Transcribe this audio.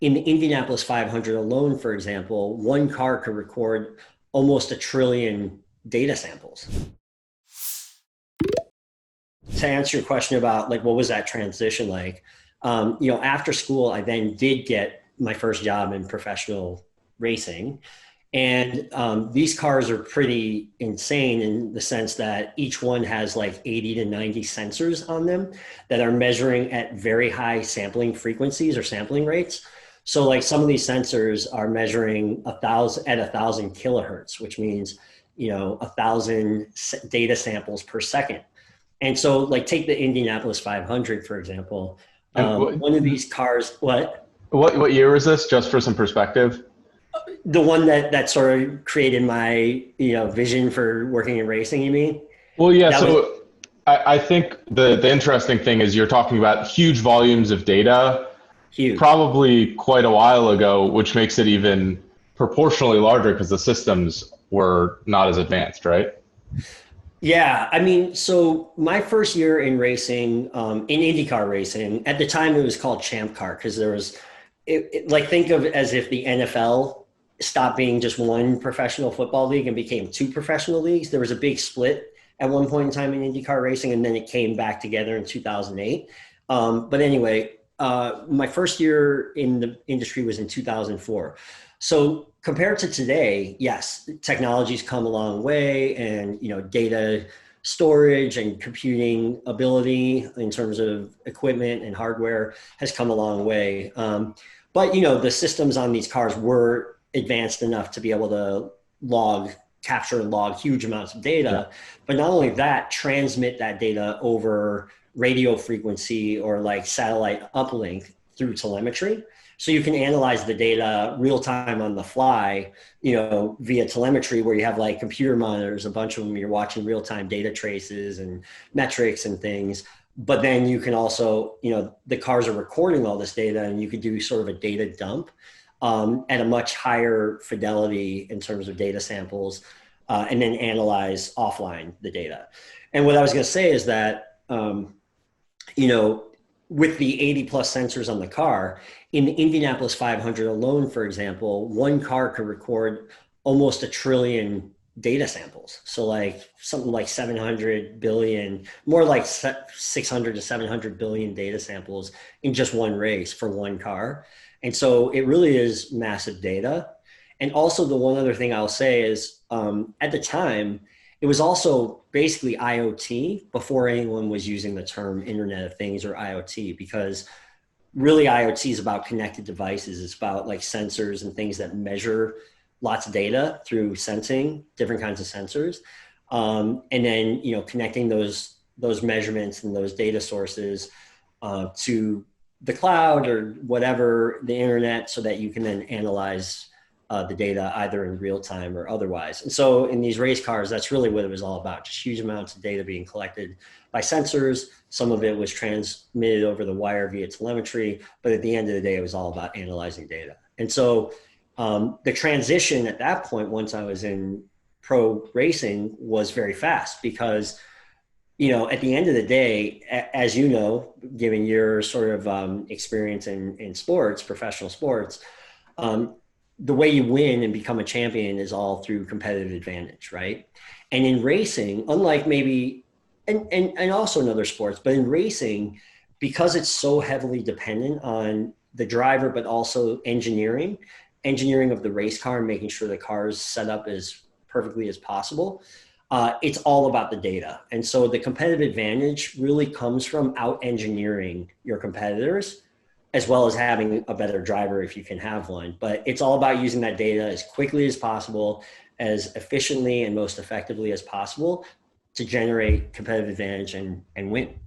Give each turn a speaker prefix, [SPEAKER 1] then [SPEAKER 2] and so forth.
[SPEAKER 1] in the Indianapolis 500 alone, for example, one car could record almost a trillion data samples. To answer your question about like what was that transition like, after school, I then did get my first job in professional racing. And these cars are pretty insane in the sense that each one has like 80 to 90 sensors on them that are measuring at very high sampling frequencies or sampling rates. So like some of these sensors are measuring 1,000 kilohertz, which means, 1,000 data samples per second. And so like take the Indianapolis 500, for example.
[SPEAKER 2] And
[SPEAKER 1] One of these cars, what?
[SPEAKER 2] what year was this? Just for some perspective.
[SPEAKER 1] The one that sort of created my vision for working in racing, you mean?
[SPEAKER 2] Well, yeah.
[SPEAKER 1] That was
[SPEAKER 2] So I think the interesting thing is you're talking about huge volumes of data,
[SPEAKER 1] huge.
[SPEAKER 2] probably quite a while ago, which makes it even proportionally larger because the systems were not as advanced, right?
[SPEAKER 1] Yeah, I mean, so my first year in racing, in IndyCar racing, at the time it was called Champ Car because there was, like, think of it as if the NFL stopped being just one professional football league and became two professional leagues. There was a big split at one point in time in IndyCar racing, and then it came back together in 2008. But anyway, my first year in the industry was in 2004. So compared to today, yes, technology's come a long way, and data storage and computing ability in terms of equipment and hardware has come a long way. But the systems on these cars were advanced enough to be able to capture and log huge amounts of
[SPEAKER 2] Yeah.
[SPEAKER 1] data. But not only that, transmit that data over radio frequency or like satellite uplink through telemetry. So you can analyze the data real time on the fly, via telemetry where you have like computer monitors, a bunch of them, you're watching real time data traces and metrics and things. But then you can also, the cars are recording all this data and you could do sort of a data dump at a much higher fidelity in terms of data samples, and then analyze offline the data. And what I was going to say is that, you know, with the 80 plus sensors on the car, in the Indianapolis 500 alone, for example, one car could record almost a trillion data samples. So like something like 700 billion, more like 600 to 700 billion data samples in just one race for one car. And so it really is massive data. And also the one other thing I'll say is, at the time, it was also basically IoT before anyone was using the term Internet of Things or IoT, because really IoT is about connected devices. It's about like sensors and things that measure lots of data through sensing different kinds of sensors. And then, connecting those measurements and those data sources to the cloud or whatever, the internet, so that you can then analyze the data either in real time or otherwise. And so in these race cars, that's really what it was all about, just huge amounts of data being collected by sensors. Some of it was transmitted over the wire via telemetry, but at the end of the day, it was all about analyzing data. And so the transition at that point, once I was in pro racing, was very fast because, at the end of the day, as you know, given your sort of experience in sports, professional sports, the way you win and become a champion is all through competitive advantage, right? And in racing, unlike maybe, and also in other sports, but in racing, because it's so heavily dependent on the driver, but also engineering of the race car and making sure the car is set up as perfectly as possible. It's all about the data. And so the competitive advantage really comes from out engineering your competitors, as well as having a better driver if you can have one. But it's all about using that data as quickly as possible, as efficiently and most effectively as possible to generate competitive advantage and win.